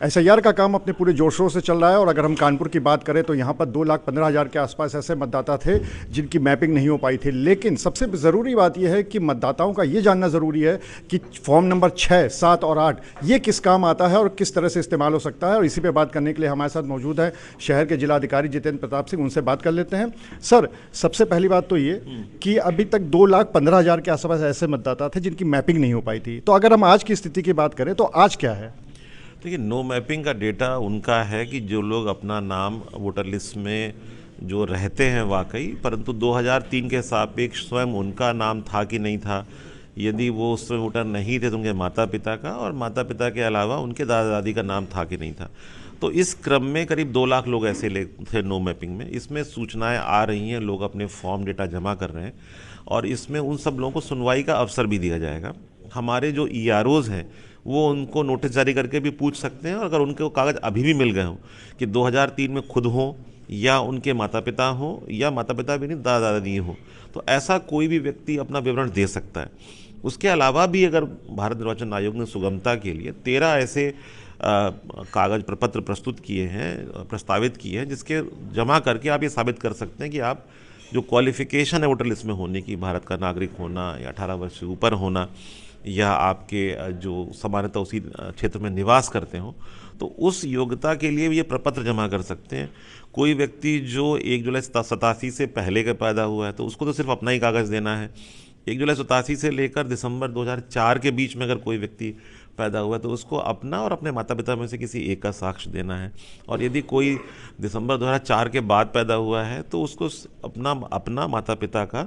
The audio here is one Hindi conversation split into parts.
एसआईआर का काम अपने पूरे जोर शोर से चल रहा है और अगर हम कानपुर की बात करें तो यहाँ पर 2,15,000 के आसपास ऐसे मतदाता थे जिनकी मैपिंग नहीं हो पाई थी। लेकिन सबसे ज़रूरी बात यह है कि मतदाताओं का ये जानना ज़रूरी है कि फॉर्म नंबर 6, 7 और 8 ये किस काम आता है और किस तरह से इस्तेमाल हो सकता है। और इसी पर बात करने के लिए हमारे साथ मौजूद है शहर के जिलाधिकारी जितेंद्र प्रताप सिंह, उनसे बात कर लेते हैं। सर, सबसे पहली बात तो ये कि अभी तक 2,15,000 के आसपास ऐसे मतदाता थे जिनकी मैपिंग नहीं हो पाई थी। तो अगर हम आज की स्थिति की बात करें तो आज क्या है? देखिए, नो मैपिंग का डेटा उनका है कि जो लोग अपना नाम वोटर लिस्ट में जो रहते हैं वाकई, परंतु 2003 के सापेक्ष स्वयं उनका नाम था कि नहीं था। यदि वो उस समय वोटर नहीं थे तो उनके माता पिता का, और माता पिता के अलावा उनके दादा दादी का नाम था कि नहीं था। तो इस क्रम में करीब 2 लाख लोग ऐसे थे नो मैपिंग में। इसमें सूचनाएं आ रही हैं, लोग अपने फॉर्म डेटा जमा कर रहे हैं और इसमें उन सब लोगों को सुनवाई का अवसर भी दिया जाएगा। हमारे जो ईआरओज़ हैं वो उनको नोटिस जारी करके भी पूछ सकते हैं, और अगर उनके वो कागज़ अभी भी मिल गए हों कि 2003 में खुद हों या उनके माता पिता हों या माता पिता भी नहीं, दादा दादी हों, तो ऐसा कोई भी व्यक्ति अपना विवरण दे सकता है। उसके अलावा भी अगर भारत निर्वाचन आयोग ने सुगमता के लिए 13 ऐसे कागज प्रपत्र प्रस्तुत किए हैं, प्रस्तावित किए हैं, जिसके जमा करके आप ये साबित कर सकते हैं कि आप जो क्वालिफिकेशन है वोटर लिस्ट में होने की, भारत का नागरिक होना या 18 वर्ष से ऊपर होना, या आपके जो सामान्यतः उसी क्षेत्र में निवास करते हो, तो उस योग्यता के लिए भी ये प्रपत्र जमा कर सकते हैं। कोई व्यक्ति जो 1 जुलाई 87 से पहले का पैदा हुआ है तो उसको तो सिर्फ अपना ही कागज़ देना है। 1 जुलाई 87 से लेकर दिसंबर 2004 के बीच में अगर कोई व्यक्ति पैदा हुआ है तो उसको अपना और अपने माता पिता में से किसी एक का साक्ष्य देना है। और यदि कोई दिसंबर 2004 के बाद पैदा हुआ है तो उसको अपना माता पिता का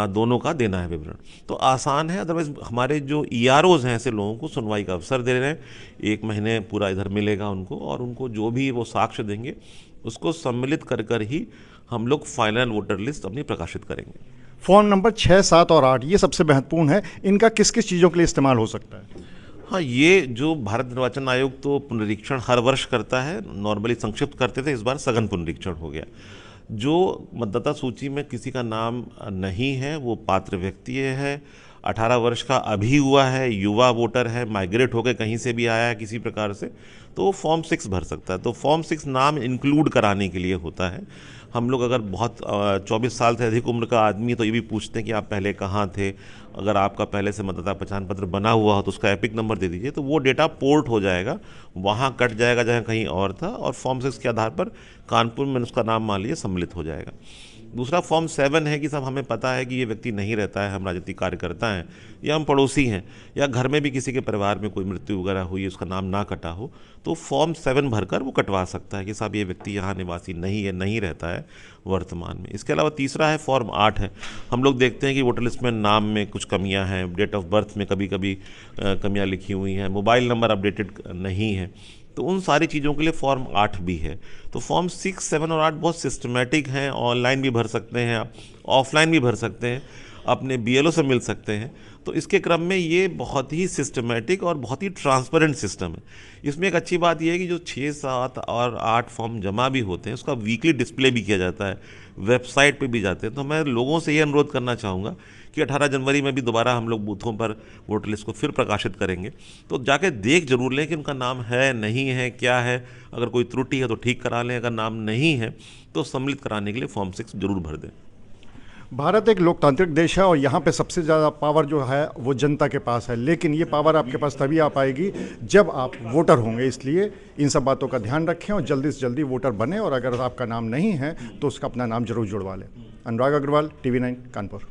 दोनों का देना है विवरण। तो आसान है। अदरवाइज हमारे जो ईआरओज़ हैं ऐसे लोगों को सुनवाई का अवसर दे रहे हैं। 1 महीने पूरा इधर मिलेगा उनको, और उनको जो भी वो साक्ष्य देंगे उसको सम्मिलित कर कर ही हम लोग फाइनल वोटर लिस्ट अपनी प्रकाशित करेंगे। फॉर्म नंबर 6, 7 और 8 ये सबसे महत्वपूर्ण है। इनका किस किस चीज़ों के लिए इस्तेमाल हो सकता है? हाँ, ये जो भारत निर्वाचन आयोग तो पुनरीक्षण हर वर्ष करता है। नॉर्मली संक्षिप्त करते थे, इस बार सघन पुनरीक्षण हो गया। जो मतदाता सूची में किसी का नाम नहीं है, वो पात्र व्यक्ति है, 18 वर्ष का अभी हुआ है, युवा वोटर है, माइग्रेट होकर कहीं से भी आया है किसी प्रकार से, तो वो फॉर्म 6 भर सकता है। तो फॉर्म 6 नाम इंक्लूड कराने के लिए होता है। हम लोग अगर बहुत 24 साल से अधिक उम्र का आदमी तो ये भी पूछते हैं कि आप पहले कहाँ थे। अगर आपका पहले से मतदाता पहचान पत्र बना हुआ हो तो उसका एपिक नंबर दे दीजिए, तो वो डेटा पोर्ट हो जाएगा, वहाँ कट जाएगा जहाँ कहीं और था, और फॉर्म 6 के आधार पर कानपुर में उसका नाम मान लीजिए सम्मिलित हो जाएगा। दूसरा फॉर्म 7 है कि सब हमें पता है कि ये व्यक्ति नहीं रहता है, हम राजनीतिक कार्यकर्ता हैं या हम पड़ोसी हैं, या घर में भी किसी के परिवार में कोई मृत्यु वगैरह हुई, उसका नाम ना कटा हो, तो फॉर्म 7 भरकर वो कटवा सकता है कि साहब ये व्यक्ति यहाँ निवासी नहीं है, नहीं रहता है वर्तमान में। इसके अलावा तीसरा है फॉर्म 8 है। हम लोग देखते हैं कि वोटर लिस्ट में नाम में कुछ कमियां हैं, डेट ऑफ बर्थ में कभी कभी कमियां लिखी हुई हैं, मोबाइल नंबर अपडेटेड नहीं है, तो उन सारी चीज़ों के लिए फॉर्म 8 भी है। तो फॉर्म 6, 7 और 8 बहुत सिस्टमेटिक हैं। ऑनलाइन भी भर सकते हैं आप, ऑफलाइन भी भर सकते हैं, अपने बीएलओ से मिल सकते हैं। तो इसके क्रम में ये बहुत ही सिस्टमेटिक और बहुत ही ट्रांसपेरेंट सिस्टम है। इसमें एक अच्छी बात यह है कि जो 6, 7 और 8 फॉर्म जमा भी होते हैं उसका वीकली डिस्प्ले भी किया जाता है, वेबसाइट पे भी जाते हैं। तो मैं लोगों से ये अनुरोध करना चाहूँगा कि 18 जनवरी में भी दोबारा हम लोग बूथों पर वोटर लिस्ट को फिर प्रकाशित करेंगे, तो जाके देख जरूर लें कि उनका नाम है, नहीं है, क्या है। अगर कोई त्रुटि है तो ठीक करा लें, अगर नाम नहीं है तो सम्मिलित कराने के लिए फॉर्म 6 जरूर भर दें। भारत एक लोकतांत्रिक देश है और यहाँ पे सबसे ज़्यादा पावर जो है वो जनता के पास है, लेकिन ये पावर आपके पास तभी आ पाएगी जब आप वोटर होंगे। इसलिए इन सब बातों का ध्यान रखें और जल्दी से जल्दी वोटर बने, और अगर आपका नाम नहीं है तो उसका अपना नाम जरूर जुड़वा लें। अनुराग अग्रवाल, TV9 कानपुर।